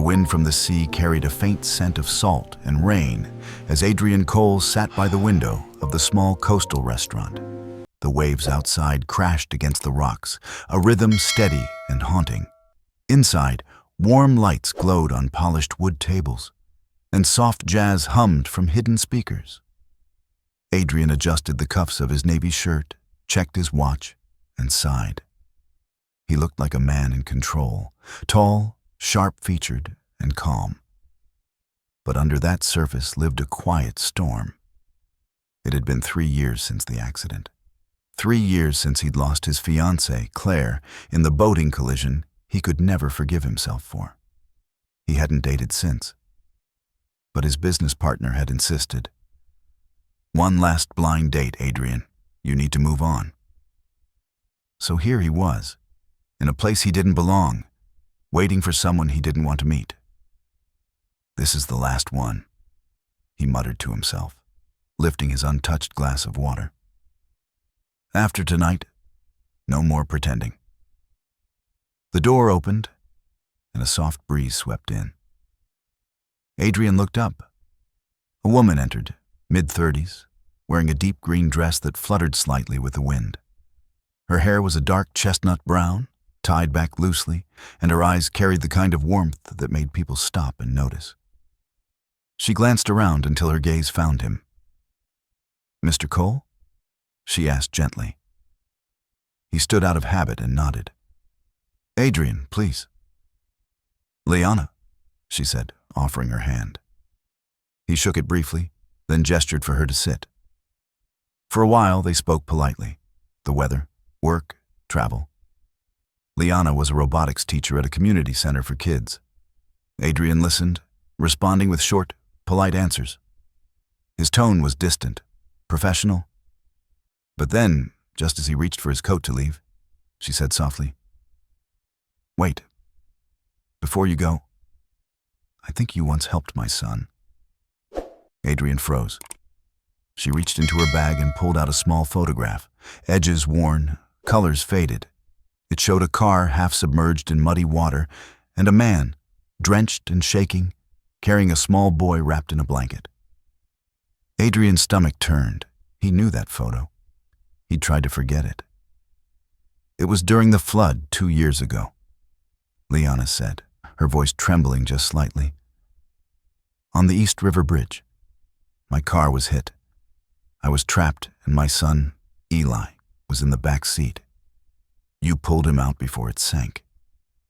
wind from the sea carried a faint scent of salt and rain as Adrian Cole sat by the window of the small coastal restaurant. The waves outside crashed against the rocks, a rhythm steady and haunting. Inside, warm lights glowed on polished wood tables, and soft jazz hummed from hidden speakers. Adrian adjusted the cuffs of his navy shirt, checked his watch, and sighed. He looked like a man in control, tall, sharp-featured, and calm. But under that surface lived a quiet storm. It had been 3 years since the accident. 3 years since he'd lost his fiancée, Claire, in the boating collision he could never forgive himself for. He hadn't dated since. But his business partner had insisted. "One last blind date, Adrian. You need to move on." So here he was, in a place he didn't belong, waiting for someone he didn't want to meet. "This is the last one," he muttered to himself, lifting his untouched glass of water. "After tonight, no more pretending." The door opened, and a soft breeze swept in. Adrian looked up. A woman entered, mid-30s, wearing a deep green dress that fluttered slightly with the wind. Her hair was a dark chestnut brown, tied back loosely, and her eyes carried the kind of warmth that made people stop and notice. She glanced around until her gaze found him. "Mr. Cole?" she asked gently. He stood out of habit and nodded. "Adrian, please." "Liana," she said, offering her hand. He shook it briefly, then gestured for her to sit. For a while they spoke politely. The weather, work, travel. Liana was a robotics teacher at a community center for kids. Adrian listened, responding with short, polite answers. His tone was distant, professional. But then, just as he reached for his coat to leave, she said softly, "Wait. Before you go, I think you once helped my son." Adrian froze. She reached into her bag and pulled out a small photograph, edges worn, colors faded. It showed a car half submerged in muddy water and a man, drenched and shaking, carrying a small boy wrapped in a blanket. Adrian's stomach turned. He knew that photo. He'd tried to forget it. "It was during the flood 2 years ago," Liana said, her voice trembling just slightly. "On the East River Bridge. My car was hit. I was trapped and my son, Eli, was in the back seat. You pulled him out before it sank.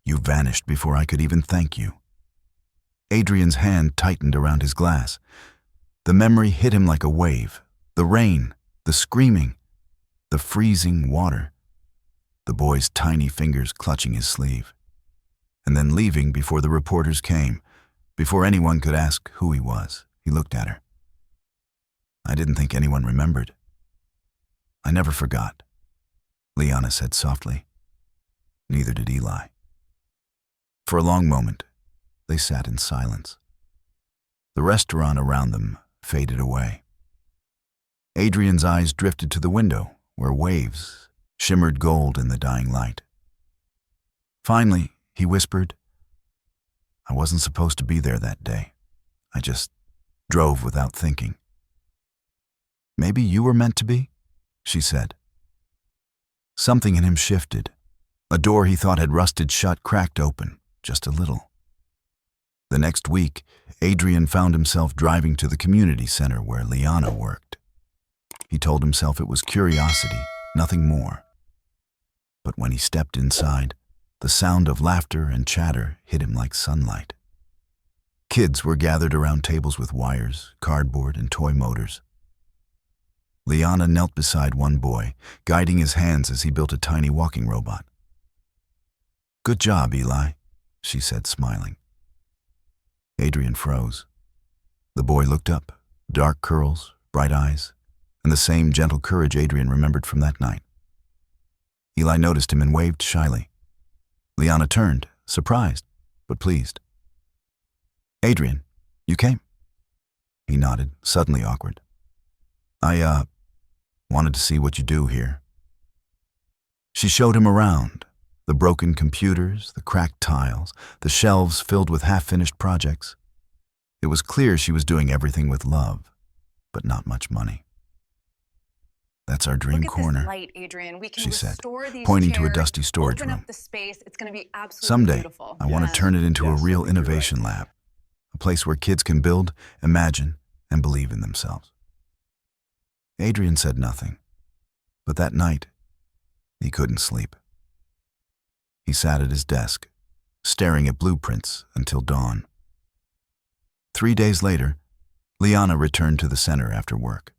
You vanished before I could even thank you." Adrian's hand tightened around his glass. The memory hit him like a wave. The rain, the screaming, the freezing water. The boy's tiny fingers clutching his sleeve. And then leaving before the reporters came, before anyone could ask who he was. He looked at her. "I didn't think anyone remembered." "I never forgot," Liana said softly. Neither did Eli. For a long moment, they sat in silence. The restaurant around them faded away. Adrian's eyes drifted to the window, where waves shimmered gold in the dying light. Finally, he whispered, "I wasn't supposed to be there that day. I just drove without thinking." "Maybe you were meant to be," she said. Something in him shifted. A door he thought had rusted shut cracked open, just a little. The next week, Adrian found himself driving to the community center where Liana worked. He told himself it was curiosity, nothing more. But when he stepped inside, the sound of laughter and chatter hit him like sunlight. Kids were gathered around tables with wires, cardboard, and toy motors. Liana knelt beside one boy, guiding his hands as he built a tiny walking robot. "Good job, Eli," she said, smiling. Adrian froze. The boy looked up, dark curls, bright eyes, and the same gentle courage Adrian remembered from that night. Eli noticed him and waved shyly. Liana turned, surprised, but pleased. "Adrian, you came?" He nodded, suddenly awkward. I wanted to see what you do here." She showed him around, The broken computers, the cracked tiles, the shelves filled with half-finished projects. It was clear she was doing everything with love, but not much money. "That's our dream Look at this corner," light, Adrian. We can she said, restore these pointing to a chairs, dusty storage open room. up the space. It's going to be absolutely "Someday, beautiful." I want to Yes. turn it into a Yes, I real think you're innovation right. lab, a place where kids can build, imagine, and believe in themselves." Adrian said nothing, but that night, he couldn't sleep. He sat at his desk, staring at blueprints until dawn. 3 days later, Liana returned to the center after work.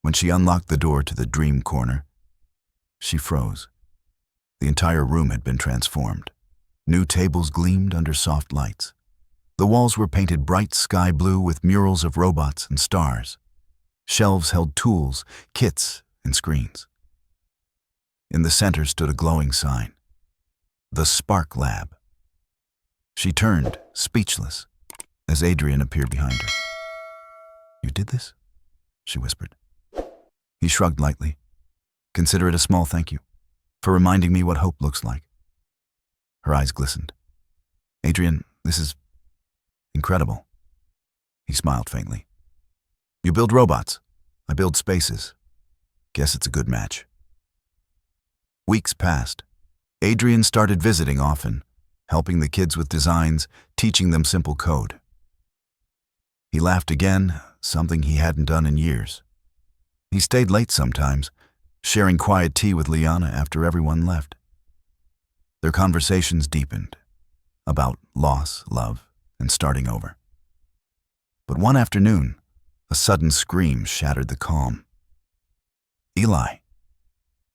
When she unlocked the door to the dream corner, she froze. The entire room had been transformed. New tables gleamed under soft lights. The walls were painted bright sky blue with murals of robots and stars. Shelves held tools, kits, and screens. In the center stood a glowing sign, "The Spark Lab." She turned, speechless, as Adrian appeared behind her. "You did this?" she whispered. He shrugged lightly. "Consider it a small thank you for reminding me what hope looks like." Her eyes glistened. "Adrian, this is incredible." He smiled faintly. "You build robots. I build spaces. Guess it's a good match." Weeks passed. Adrian started visiting often, helping the kids with designs, teaching them simple code. He laughed again, something he hadn't done in years. He stayed late sometimes, sharing quiet tea with Liana after everyone left. Their conversations deepened, about loss, love, and starting over. But one afternoon, a sudden scream shattered the calm. "Eli!"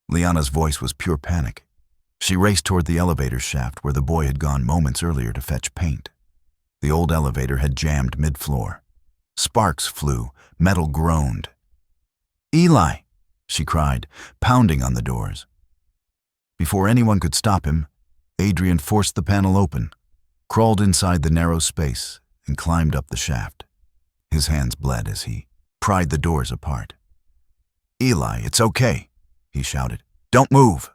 Liana's voice was pure panic. She raced toward the elevator shaft where the boy had gone moments earlier to fetch paint. The old elevator had jammed mid-floor. Sparks flew, metal groaned. "Eli!" she cried, pounding on the doors. Before anyone could stop him, Adrian forced the panel open, crawled inside the narrow space, and climbed up the shaft. His hands bled as he pried the doors apart. "Eli, it's okay," he shouted. "Don't move."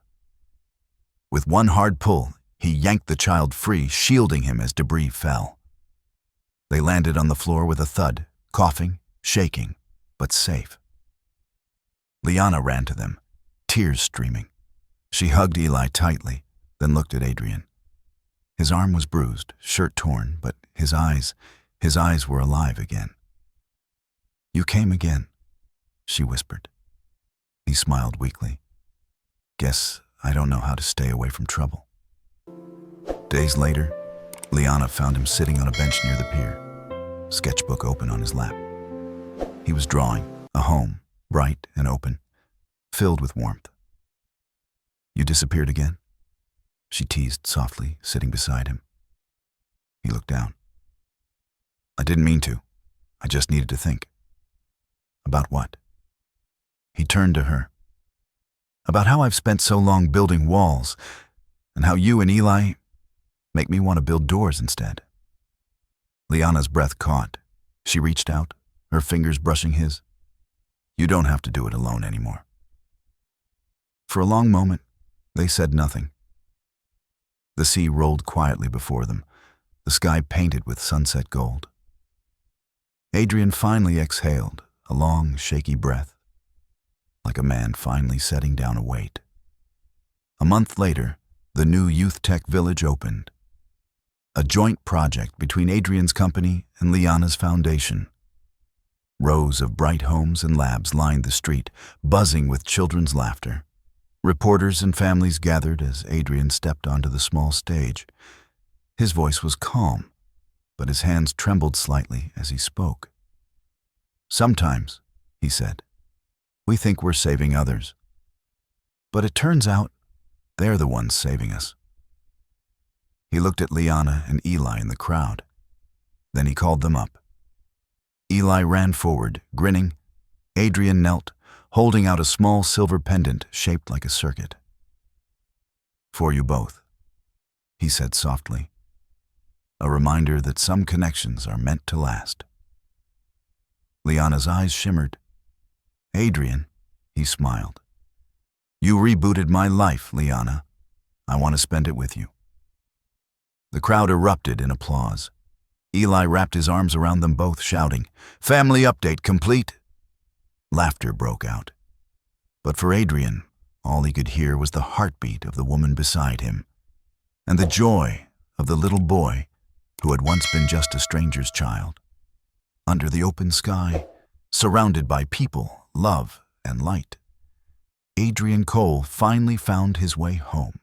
With one hard pull, he yanked the child free, shielding him as debris fell. They landed on the floor with a thud, coughing, shaking, but safe. Liana ran to them, tears streaming. She hugged Eli tightly, then looked at Adrian. His arm was bruised, shirt torn, but his eyes were alive again. "You came again," she whispered. He smiled weakly. "Guess I don't know how to stay away from trouble." Days later, Liana found him sitting on a bench near the pier, sketchbook open on his lap. He was drawing a home, bright and open, filled with warmth. "You disappeared again?" she teased softly, sitting beside him. He looked down. "I didn't mean to. I just needed to think." "About what?" He turned to her. "About how I've spent so long building walls, and how you and Eli make me want to build doors instead." Liana's breath caught. She reached out, her fingers brushing his. "You don't have to do it alone anymore." For a long moment, they said nothing. The sea rolled quietly before them, the sky painted with sunset gold. Adrian finally exhaled, a long, shaky breath, like a man finally setting down a weight. A month later, the new Youth Tech Village opened, a joint project between Adrian's company and Liana's foundation. Rows of bright homes and labs lined the street, buzzing with children's laughter. Reporters and families gathered as Adrian stepped onto the small stage. His voice was calm, but his hands trembled slightly as he spoke. "Sometimes," he said, "we think we're saving others. But it turns out they're the ones saving us." He looked at Liana and Eli in the crowd. Then he called them up. Eli ran forward, grinning. Adrian knelt, holding out a small silver pendant shaped like a circuit. "For you both," he said softly. "A reminder that some connections are meant to last." Liana's eyes shimmered. "Adrian," he smiled. "You rebooted my life, Liana. I want to spend it with you." The crowd erupted in applause. Eli wrapped his arms around them both, shouting, "Family update complete!" Laughter broke out. But for Adrian, all he could hear was the heartbeat of the woman beside him, and the joy of the little boy who had once been just a stranger's child. Under the open sky, surrounded by people, love, and light, Adrian Cole finally found his way home.